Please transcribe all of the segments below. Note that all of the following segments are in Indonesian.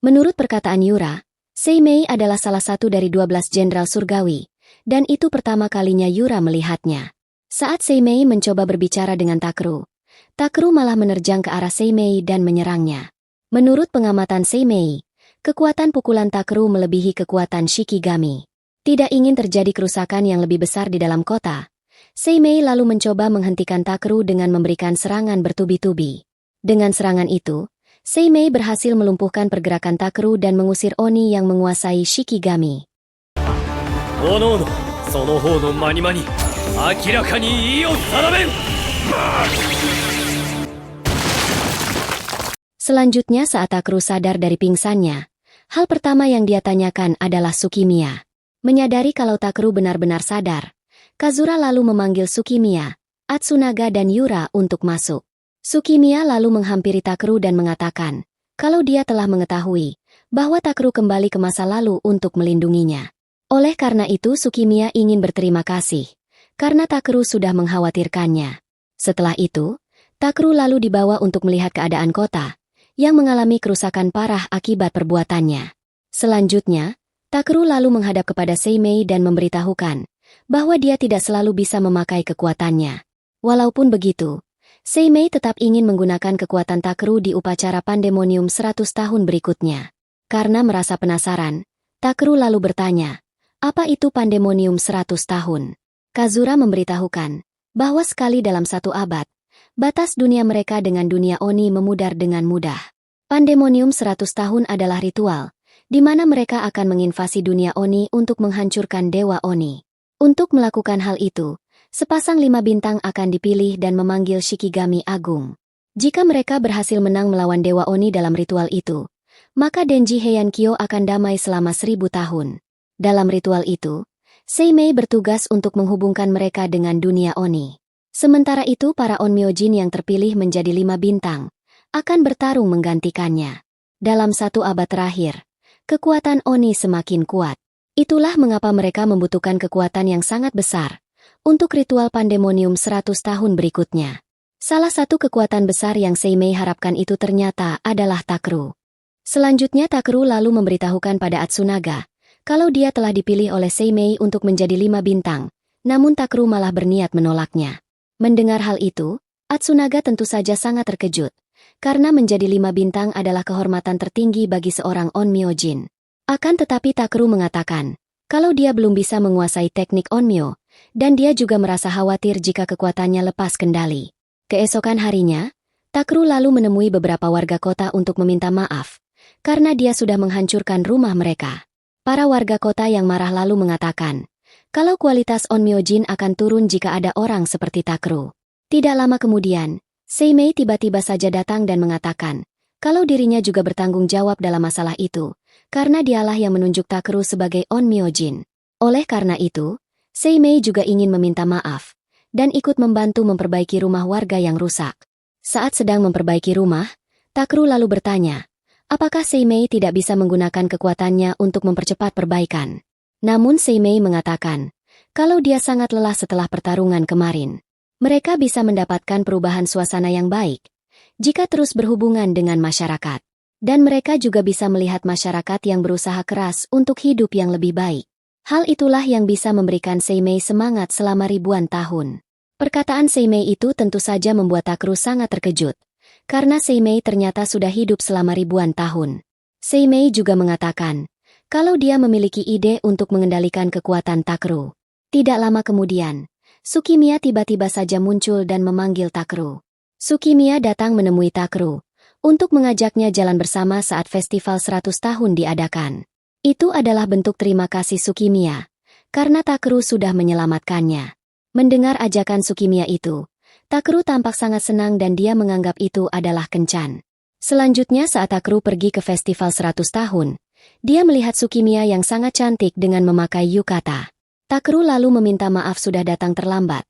Menurut perkataan Yura, Seimei adalah salah satu dari 12 jenderal surgawi, dan itu pertama kalinya Yura melihatnya. Saat Seimei mencoba berbicara dengan Takru, Takru malah menerjang ke arah Seimei dan menyerangnya. Menurut pengamatan Seimei, kekuatan pukulan Takru melebihi kekuatan Shikigami. Tidak ingin terjadi kerusakan yang lebih besar di dalam kota, Seimei lalu mencoba menghentikan Takru dengan memberikan serangan bertubi-tubi. Dengan serangan itu, Seimei berhasil melumpuhkan pergerakan Takru dan mengusir Oni yang menguasai Shikigami. Ono, sono hou no mani-mani, akiraka ni ii o saramen! Selanjutnya saat Takru sadar dari pingsannya, hal pertama yang dia tanyakan adalah Tsukimiya. Menyadari kalau Takru benar-benar sadar, Kazura lalu memanggil Tsukimiya, Atsunaga dan Yura untuk masuk. Tsukimiya lalu menghampiri Takru dan mengatakan, kalau dia telah mengetahui bahwa Takru kembali ke masa lalu untuk melindunginya. Oleh karena itu Tsukimiya ingin berterima kasih, karena Takru sudah mengkhawatirkannya. Setelah itu, Takru lalu dibawa untuk melihat keadaan kota, yang mengalami kerusakan parah akibat perbuatannya. Selanjutnya, Takru lalu menghadap kepada Seimei dan memberitahukan bahwa dia tidak selalu bisa memakai kekuatannya. Walaupun begitu, Seimei tetap ingin menggunakan kekuatan Takru di upacara Pandemonium 100 tahun berikutnya. Karena merasa penasaran, Takru lalu bertanya, apa itu Pandemonium 100 tahun? Kazura memberitahukan bahwa sekali dalam satu abad, batas dunia mereka dengan dunia Oni memudar dengan mudah. Pandemonium 100 tahun adalah ritual, di mana mereka akan menginvasi dunia Oni untuk menghancurkan Dewa Oni. Untuk melakukan hal itu, sepasang 5 bintang akan dipilih dan memanggil Shikigami Agung. Jika mereka berhasil menang melawan Dewa Oni dalam ritual itu, maka Denji Heiankyo akan damai selama 1000 tahun. Dalam ritual itu, Seimei bertugas untuk menghubungkan mereka dengan dunia Oni. Sementara itu para Onmyojin yang terpilih menjadi 5 bintang akan bertarung menggantikannya. Dalam 1 abad terakhir, kekuatan Oni semakin kuat. Itulah mengapa mereka membutuhkan kekuatan yang sangat besar untuk ritual Pandemonium 100 tahun berikutnya. Salah satu kekuatan besar yang Seimei harapkan itu ternyata adalah Takru. Selanjutnya Takru lalu memberitahukan pada Atsunaga kalau dia telah dipilih oleh Seimei untuk menjadi 5 bintang, namun Takru malah berniat menolaknya. Mendengar hal itu, Atsunaga tentu saja sangat terkejut, karena menjadi 5 bintang adalah kehormatan tertinggi bagi seorang Onmyojin. Akan tetapi Takru mengatakan, kalau dia belum bisa menguasai teknik Onmyo, dan dia juga merasa khawatir jika kekuatannya lepas kendali. Keesokan harinya, Takru lalu menemui beberapa warga kota untuk meminta maaf, karena dia sudah menghancurkan rumah mereka. Para warga kota yang marah lalu mengatakan, kalau kualitas Onmyojin akan turun jika ada orang seperti Takru. Tidak lama kemudian, Seimei tiba-tiba saja datang dan mengatakan, kalau dirinya juga bertanggung jawab dalam masalah itu, karena dialah yang menunjuk Takru sebagai Onmyojin. Oleh karena itu, Seimei juga ingin meminta maaf, dan ikut membantu memperbaiki rumah warga yang rusak. Saat sedang memperbaiki rumah, Takru lalu bertanya, apakah Seimei tidak bisa menggunakan kekuatannya untuk mempercepat perbaikan? Namun Seimei mengatakan, kalau dia sangat lelah setelah pertarungan kemarin, mereka bisa mendapatkan perubahan suasana yang baik jika terus berhubungan dengan masyarakat. Dan mereka juga bisa melihat masyarakat yang berusaha keras untuk hidup yang lebih baik. Hal itulah yang bisa memberikan Seimei semangat selama ribuan tahun. Perkataan Seimei itu tentu saja membuat Takru sangat terkejut, karena Seimei ternyata sudah hidup selama ribuan tahun. Seimei juga mengatakan, kalau dia memiliki ide untuk mengendalikan kekuatan Takru. Tidak lama kemudian, Tsukimiya tiba-tiba saja muncul dan memanggil Takru. Tsukimiya datang menemui Takru untuk mengajaknya jalan bersama saat festival 100 tahun diadakan. Itu adalah bentuk terima kasih Tsukimiya, karena Takru sudah menyelamatkannya. Mendengar ajakan Tsukimiya itu, Takru tampak sangat senang dan dia menganggap itu adalah kencan. Selanjutnya saat Takru pergi ke festival 100 tahun, dia melihat Tsukimiya yang sangat cantik dengan memakai yukata. Takru lalu meminta maaf sudah datang terlambat,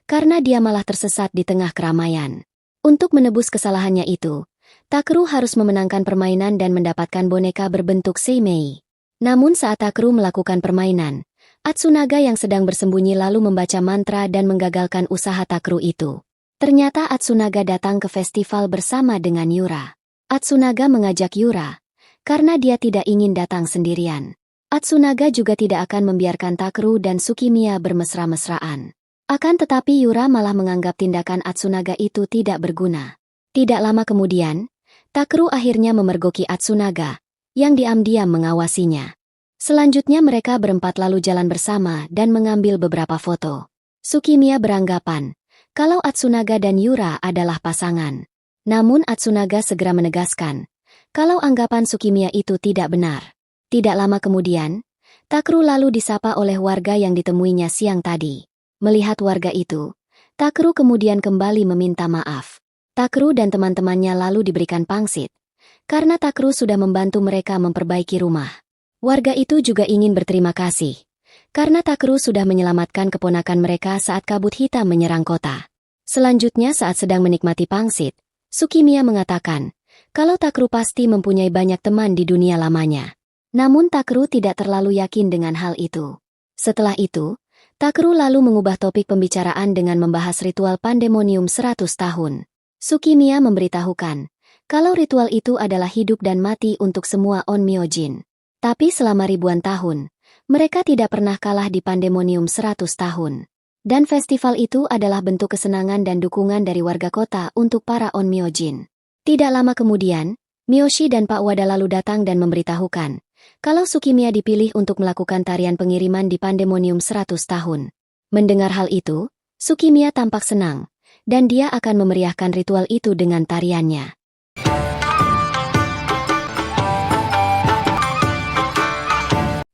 karena dia malah tersesat di tengah keramaian. Untuk menebus kesalahannya itu, Takru harus memenangkan permainan dan mendapatkan boneka berbentuk Seimei. Namun saat Takru melakukan permainan, Atsunaga yang sedang bersembunyi lalu membaca mantra dan menggagalkan usaha Takru itu. Ternyata Atsunaga datang ke festival bersama dengan Yura. Atsunaga mengajak Yura, karena dia tidak ingin datang sendirian. Atsunaga juga tidak akan membiarkan Takeru dan Tsukimiya bermesra-mesraan. Akan tetapi Yura malah menganggap tindakan Atsunaga itu tidak berguna. Tidak lama kemudian, Takeru akhirnya memergoki Atsunaga, yang diam-diam mengawasinya. Selanjutnya mereka berempat lalu jalan bersama dan mengambil beberapa foto. Tsukimiya beranggapan kalau Atsunaga dan Yura adalah pasangan. Namun Atsunaga segera menegaskan kalau anggapan Tsukimiya itu tidak benar. Tidak lama kemudian, Takeru lalu disapa oleh warga yang ditemuinya siang tadi. Melihat warga itu, Takeru kemudian kembali meminta maaf. Takeru dan teman-temannya lalu diberikan pangsit, karena Takeru sudah membantu mereka memperbaiki rumah. Warga itu juga ingin berterima kasih, karena Takeru sudah menyelamatkan keponakan mereka saat kabut hitam menyerang kota. Selanjutnya saat sedang menikmati pangsit, Tsukimiya mengatakan kalau Takeru pasti mempunyai banyak teman di dunia lamanya. Namun Takeru tidak terlalu yakin dengan hal itu. Setelah itu, Takeru lalu mengubah topik pembicaraan dengan membahas ritual pandemonium 100 tahun. Tsukimiya memberitahukan kalau ritual itu adalah hidup dan mati untuk semua Onmyojin. Tapi selama ribuan tahun, mereka tidak pernah kalah di pandemonium 100 tahun. Dan festival itu adalah bentuk kesenangan dan dukungan dari warga kota untuk para Onmyojin. Tidak lama kemudian, Miyoshi dan Pak Wada lalu datang dan memberitahukan kalau Tsukimiya dipilih untuk melakukan tarian pengiriman di pandemonium 100 tahun. Mendengar hal itu, Tsukimiya tampak senang, dan dia akan memeriahkan ritual itu dengan tariannya.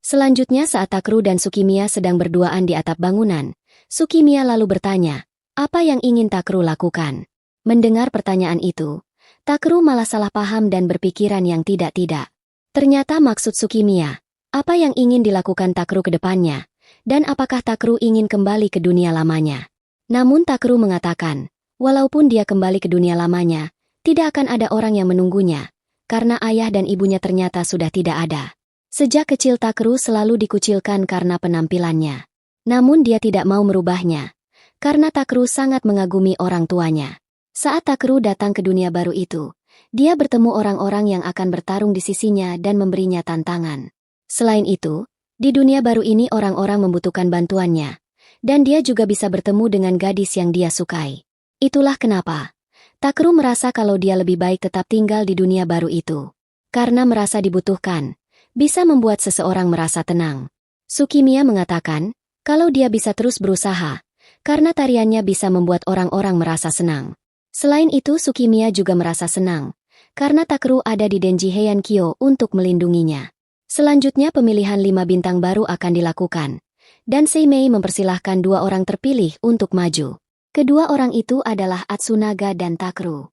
Selanjutnya saat Takeru dan Tsukimiya sedang berduaan di atap bangunan, Tsukimiya lalu bertanya, apa yang ingin Takeru lakukan? Mendengar pertanyaan itu, Takeru malah salah paham dan berpikiran yang tidak-tidak. Ternyata maksud Tsukimiya, apa yang ingin dilakukan Takeru ke depannya, dan apakah Takeru ingin kembali ke dunia lamanya. Namun Takeru mengatakan, walaupun dia kembali ke dunia lamanya, tidak akan ada orang yang menunggunya, karena ayah dan ibunya ternyata sudah tidak ada. Sejak kecil Takeru selalu dikucilkan karena penampilannya. Namun dia tidak mau merubahnya, karena Takeru sangat mengagumi orang tuanya. Saat Takeru datang ke dunia baru itu, dia bertemu orang-orang yang akan bertarung di sisinya dan memberinya tantangan. Selain itu, di dunia baru ini orang-orang membutuhkan bantuannya, dan dia juga bisa bertemu dengan gadis yang dia sukai. Itulah kenapa Takeru merasa kalau dia lebih baik tetap tinggal di dunia baru itu. Karena merasa dibutuhkan, bisa membuat seseorang merasa tenang. Tsukimiya mengatakan kalau dia bisa terus berusaha, karena tariannya bisa membuat orang-orang merasa senang. Selain itu Tsukimiya juga merasa senang, karena Takeru ada di Denji Heian-kyo untuk melindunginya. Selanjutnya pemilihan 5 bintang baru akan dilakukan, dan Seimei mempersilahkan 2 orang terpilih untuk maju. Kedua orang itu adalah Atsunaga dan Takeru.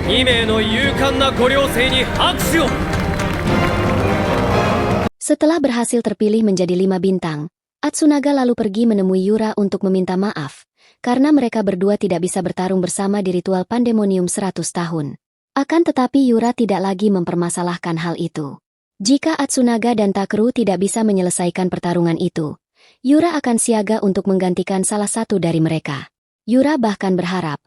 2名の勇敢なご両生に拍手を。 Setelah berhasil terpilih menjadi 5 bintang, Atsunaga lalu pergi menemui Yura untuk meminta maaf, karena mereka berdua tidak bisa bertarung bersama di ritual pandemonium 100 tahun. Akan tetapi Yura tidak lagi mempermasalahkan hal itu. Jika Atsunaga dan Takeru tidak bisa menyelesaikan pertarungan itu, Yura akan siaga untuk menggantikan salah satu dari mereka. Yura bahkan berharap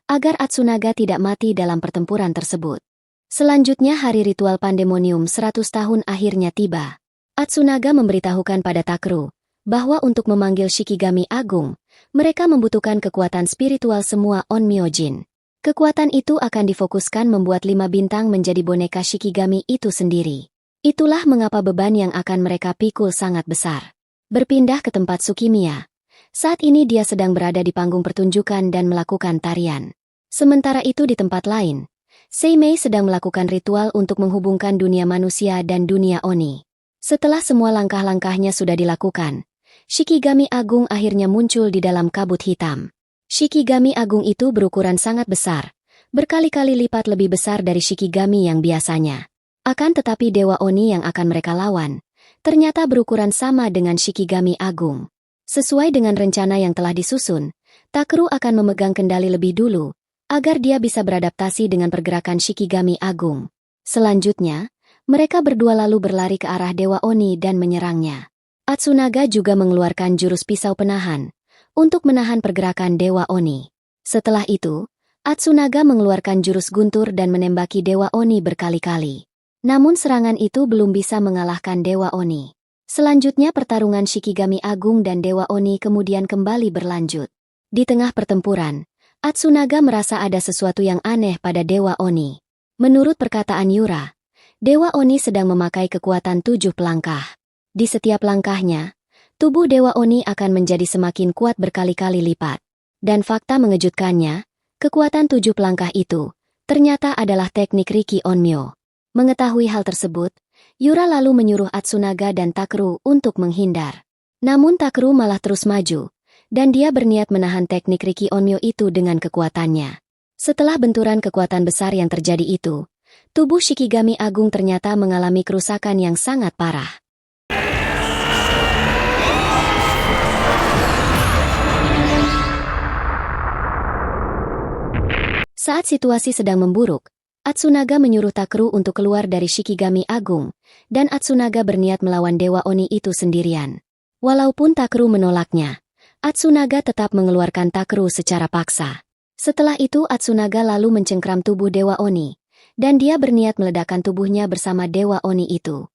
agar Atsunaga tidak mati dalam pertempuran tersebut. Selanjutnya hari ritual pandemonium 100 tahun akhirnya tiba. Atsunaga memberitahukan pada Takeru bahwa untuk memanggil Shikigami Agung, mereka membutuhkan kekuatan spiritual semua Onmyojin. Kekuatan itu akan difokuskan membuat 5 bintang menjadi boneka Shikigami itu sendiri. Itulah mengapa beban yang akan mereka pikul sangat besar. Berpindah ke tempat Tsukimiya. Saat ini dia sedang berada di panggung pertunjukan dan melakukan tarian. Sementara itu di tempat lain, Seimei sedang melakukan ritual untuk menghubungkan dunia manusia dan dunia Oni. Setelah semua langkah-langkahnya sudah dilakukan, Shikigami Agung akhirnya muncul di dalam kabut hitam. Shikigami Agung itu berukuran sangat besar, berkali-kali lipat lebih besar dari Shikigami yang biasanya. Akan tetapi Dewa Oni yang akan mereka lawan, ternyata berukuran sama dengan Shikigami Agung. Sesuai dengan rencana yang telah disusun, Takeru akan memegang kendali lebih dulu, agar dia bisa beradaptasi dengan pergerakan Shikigami Agung. Selanjutnya, mereka berdua lalu berlari ke arah Dewa Oni dan menyerangnya. Atsunaga juga mengeluarkan jurus pisau penahan untuk menahan pergerakan Dewa Oni. Setelah itu, Atsunaga mengeluarkan jurus guntur dan menembaki Dewa Oni berkali-kali. Namun serangan itu belum bisa mengalahkan Dewa Oni. Selanjutnya pertarungan Shikigami Agung dan Dewa Oni kemudian kembali berlanjut. Di tengah pertempuran, Atsunaga merasa ada sesuatu yang aneh pada Dewa Oni. Menurut perkataan Yura, Dewa Oni sedang memakai kekuatan 7 pelangkah. Di setiap langkahnya, tubuh Dewa Oni akan menjadi semakin kuat berkali-kali lipat. Dan fakta mengejutkannya, kekuatan 7 pelangkah itu ternyata adalah teknik Riki Onmyo. Mengetahui hal tersebut, Yura lalu menyuruh Atsunaga dan Takeru untuk menghindar. Namun Takeru malah terus maju, dan dia berniat menahan teknik Riki Onmyo itu dengan kekuatannya. Setelah benturan kekuatan besar yang terjadi itu, tubuh Shikigami Agung ternyata mengalami kerusakan yang sangat parah. Saat situasi sedang memburuk, Atsunaga menyuruh Takeru untuk keluar dari Shikigami Agung, dan Atsunaga berniat melawan Dewa Oni itu sendirian. Walaupun Takeru menolaknya, Atsunaga tetap mengeluarkan Takeru secara paksa. Setelah itu Atsunaga lalu mencengkram tubuh Dewa Oni, dan dia berniat meledakkan tubuhnya bersama Dewa Oni itu.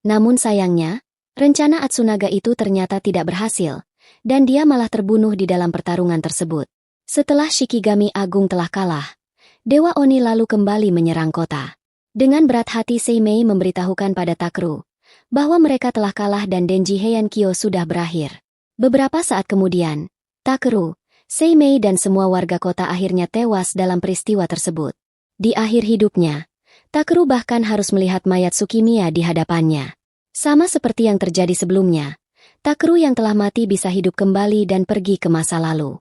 Namun sayangnya, rencana Atsunaga itu ternyata tidak berhasil, dan dia malah terbunuh di dalam pertarungan tersebut. Setelah Shikigami Agung telah kalah, Dewa Oni lalu kembali menyerang kota. Dengan berat hati Seimei memberitahukan pada Takeru bahwa mereka telah kalah dan Denji Heiankyo sudah berakhir. Beberapa saat kemudian, Takeru, Seimei dan semua warga kota akhirnya tewas dalam peristiwa tersebut. Di akhir hidupnya, Takeru bahkan harus melihat mayat Tsukimiya di hadapannya. Sama seperti yang terjadi sebelumnya, Takeru yang telah mati bisa hidup kembali dan pergi ke masa lalu.